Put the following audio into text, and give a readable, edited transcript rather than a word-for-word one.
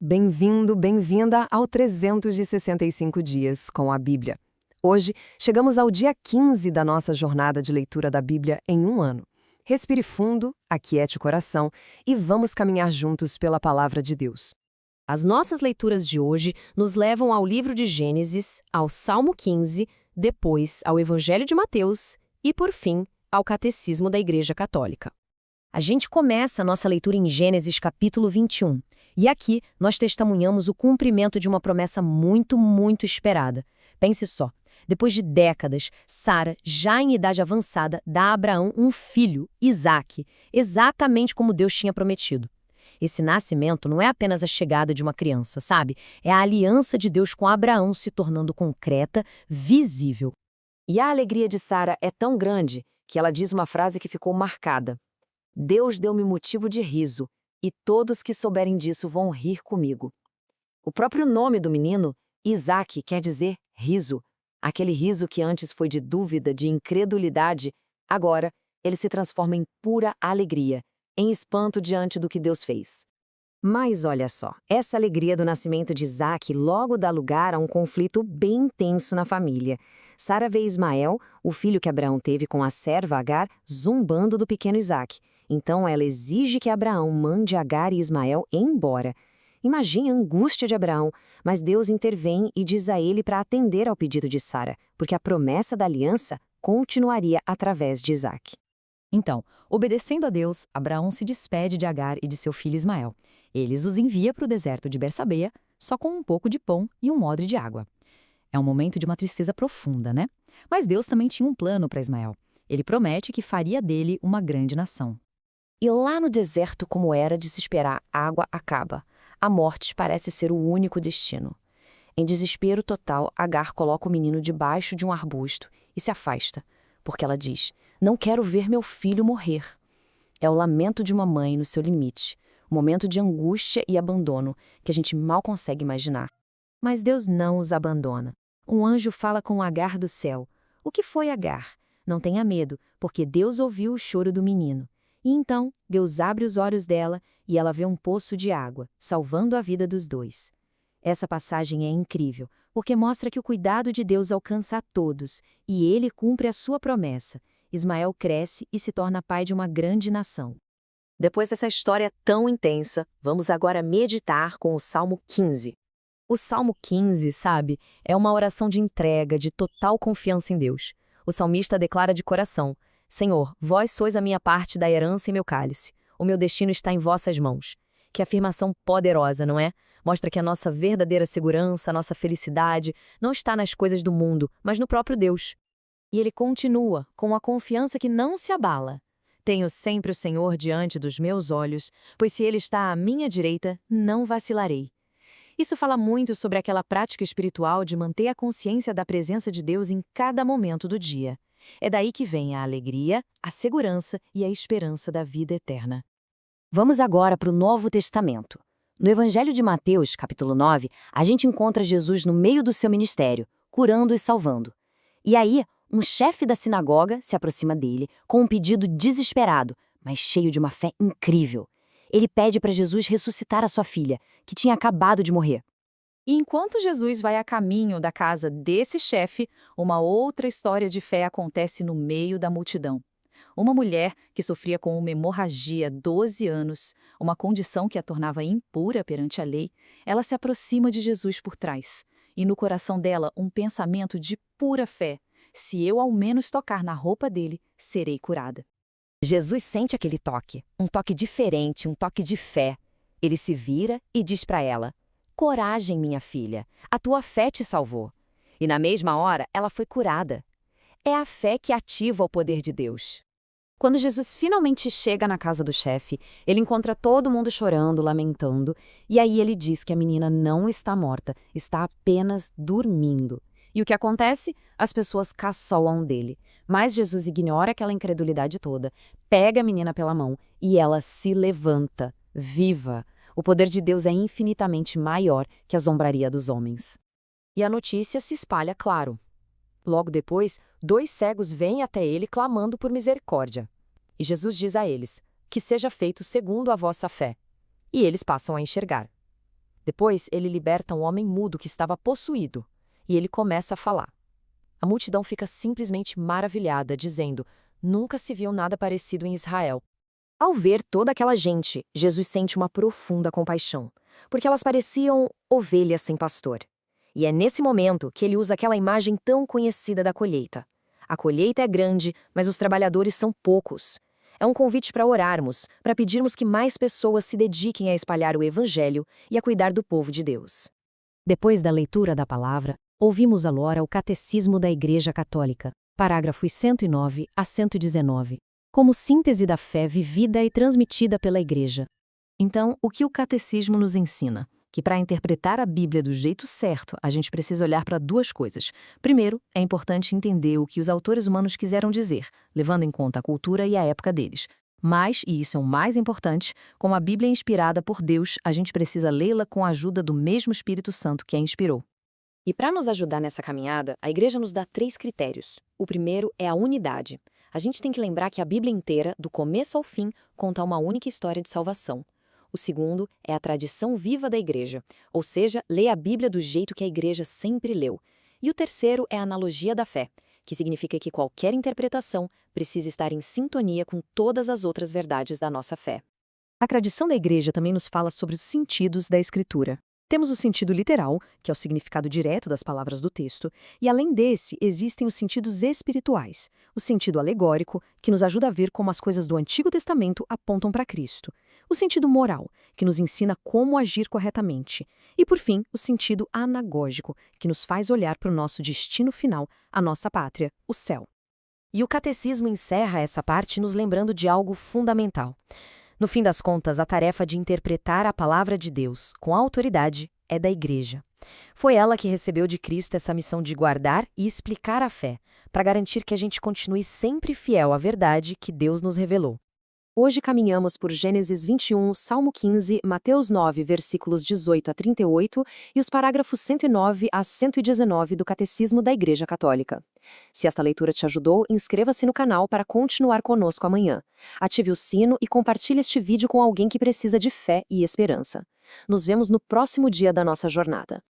Bem-vindo, bem-vinda ao 365 Dias com a Bíblia. Hoje, chegamos ao dia 15 da nossa jornada de leitura da Bíblia em um ano. Respire fundo, aquiete o coração e vamos caminhar juntos pela palavra de Deus. As nossas leituras de hoje nos levam ao livro de Gênesis, ao Salmo 15, depois ao Evangelho de Mateus e, por fim, ao Catecismo da Igreja Católica. A gente começa a nossa leitura em Gênesis capítulo 21, e aqui nós testemunhamos o cumprimento de uma promessa muito esperada. Pense só, depois de décadas, Sara, já em idade avançada, dá a Abraão um filho, Isaque, exatamente como Deus tinha prometido. Esse nascimento não é apenas a chegada de uma criança, sabe? É a aliança de Deus com Abraão se tornando concreta, visível. E a alegria de Sara é tão grande que ela diz uma frase que ficou marcada. Deus deu-me motivo de riso, e todos que souberem disso vão rir comigo. O próprio nome do menino, Isaque, quer dizer riso. Aquele riso que antes foi de dúvida, de incredulidade, agora ele se transforma em pura alegria, em espanto diante do que Deus fez. Mas olha só, essa alegria do nascimento de Isaque logo dá lugar a um conflito bem intenso na família. Sara vê Ismael, o filho que Abraão teve com a serva Agar, zombando do pequeno Isaque. Então ela exige que Abraão mande Agar e Ismael embora. Imagine a angústia de Abraão, mas Deus intervém e diz a ele para atender ao pedido de Sara, porque a promessa da aliança continuaria através de Isaque. Então, obedecendo a Deus, Abraão se despede de Agar e de seu filho Ismael. Eles os envia para o deserto de Bersabeia, só com um pouco de pão e um odre de água. É um momento de uma tristeza profunda, né? Mas Deus também tinha um plano para Ismael. Ele promete que faria dele uma grande nação. E lá no deserto, como era de se esperar, a água acaba. A morte parece ser o único destino. Em desespero total, Agar coloca o menino debaixo de um arbusto e se afasta, porque ela diz: "Não quero ver meu filho morrer." É o lamento de uma mãe no seu limite, um momento de angústia e abandono que a gente mal consegue imaginar. Mas Deus não os abandona. Um anjo fala com Agar do céu. O que foi Agar? Não tenha medo, porque Deus ouviu o choro do menino. E então, Deus abre os olhos dela e ela vê um poço de água, salvando a vida dos dois. Essa passagem é incrível, porque mostra que o cuidado de Deus alcança a todos, e ele cumpre a sua promessa. Ismael cresce e se torna pai de uma grande nação. Depois dessa história tão intensa, vamos agora meditar com o Salmo 15. O Salmo 15, sabe, é uma oração de entrega, de total confiança em Deus. O salmista declara de coração: "Senhor, vós sois a minha parte da herança e meu cálice. O meu destino está em vossas mãos." Que afirmação poderosa, não é? Mostra que a nossa verdadeira segurança, a nossa felicidade, não está nas coisas do mundo, mas no próprio Deus. E ele continua, com a confiança que não se abala. "Tenho sempre o Senhor diante dos meus olhos, pois se ele está à minha direita, não vacilarei." Isso fala muito sobre aquela prática espiritual de manter a consciência da presença de Deus em cada momento do dia. É daí que vem a alegria, a segurança e a esperança da vida eterna. Vamos agora para o Novo Testamento. No Evangelho de Mateus, capítulo 9, a gente encontra Jesus no meio do seu ministério, curando e salvando. E aí, um chefe da sinagoga se aproxima dele com um pedido desesperado, mas cheio de uma fé incrível. Ele pede para Jesus ressuscitar a sua filha, que tinha acabado de morrer. E enquanto Jesus vai a caminho da casa desse chefe, uma outra história de fé acontece no meio da multidão. Uma mulher que sofria com uma hemorragia há 12 anos, uma condição que a tornava impura perante a lei, ela se aproxima de Jesus por trás. E no coração dela um pensamento de pura fé: "Se eu ao menos tocar na roupa dele, serei curada." Jesus sente aquele toque, um toque diferente, um toque de fé. Ele se vira e diz para ela: "Coragem, minha filha, a tua fé te salvou." E na mesma hora, ela foi curada. É a fé que ativa o poder de Deus. Quando Jesus finalmente chega na casa do chefe, ele encontra todo mundo chorando, lamentando, e aí ele diz que a menina não está morta, está apenas dormindo. E o que acontece? As pessoas caçoam dele. Mas Jesus ignora aquela incredulidade toda, pega a menina pela mão e ela se levanta, viva. O poder de Deus é infinitamente maior que a zombaria dos homens. E a notícia se espalha, claro. Logo depois, 2 cegos vêm até ele clamando por misericórdia. E Jesus diz a eles: "Que seja feito segundo a vossa fé." E eles passam a enxergar. Depois, ele liberta um homem mudo que estava possuído, e ele começa a falar. A multidão fica simplesmente maravilhada, dizendo: nunca se viu nada parecido em Israel. Ao ver toda aquela gente, Jesus sente uma profunda compaixão, porque elas pareciam ovelhas sem pastor. E é nesse momento que ele usa aquela imagem tão conhecida da colheita. A colheita é grande, mas os trabalhadores são poucos. É um convite para orarmos, para pedirmos que mais pessoas se dediquem a espalhar o Evangelho e a cuidar do povo de Deus. Depois da leitura da palavra, ouvimos agora o Catecismo da Igreja Católica, parágrafos 109 a 119, como síntese da fé vivida e transmitida pela Igreja. Então, o que o Catecismo nos ensina? Que para interpretar a Bíblia do jeito certo, a gente precisa olhar para duas coisas. Primeiro, é importante entender o que os autores humanos quiseram dizer, levando em conta a cultura e a época deles. Mas, e isso é o mais importante, como a Bíblia é inspirada por Deus, a gente precisa lê-la com a ajuda do mesmo Espírito Santo que a inspirou. E para nos ajudar nessa caminhada, a Igreja nos dá 3 critérios. O primeiro é a unidade. A gente tem que lembrar que a Bíblia inteira, do começo ao fim, conta uma única história de salvação. O segundo é a tradição viva da Igreja, ou seja, lê a Bíblia do jeito que a Igreja sempre leu. E o terceiro é a analogia da fé, que significa que qualquer interpretação precisa estar em sintonia com todas as outras verdades da nossa fé. A tradição da Igreja também nos fala sobre os sentidos da Escritura. Temos o sentido literal, que é o significado direto das palavras do texto, e além desse, existem os sentidos espirituais, o sentido alegórico, que nos ajuda a ver como as coisas do Antigo Testamento apontam para Cristo, o sentido moral, que nos ensina como agir corretamente, e, por fim, o sentido anagógico, que nos faz olhar para o nosso destino final, a nossa pátria, o céu. E o Catecismo encerra essa parte nos lembrando de algo fundamental. No fim das contas, a tarefa de interpretar a palavra de Deus com autoridade é da Igreja. Foi ela que recebeu de Cristo essa missão de guardar e explicar a fé, para garantir que a gente continue sempre fiel à verdade que Deus nos revelou. Hoje caminhamos por Gênesis 21, Salmo 15, Mateus 9, versículos 18 a 38 e os parágrafos 109 a 119 do Catecismo da Igreja Católica. Se esta leitura te ajudou, inscreva-se no canal para continuar conosco amanhã. Ative o sino e compartilhe este vídeo com alguém que precisa de fé e esperança. Nos vemos no próximo dia da nossa jornada.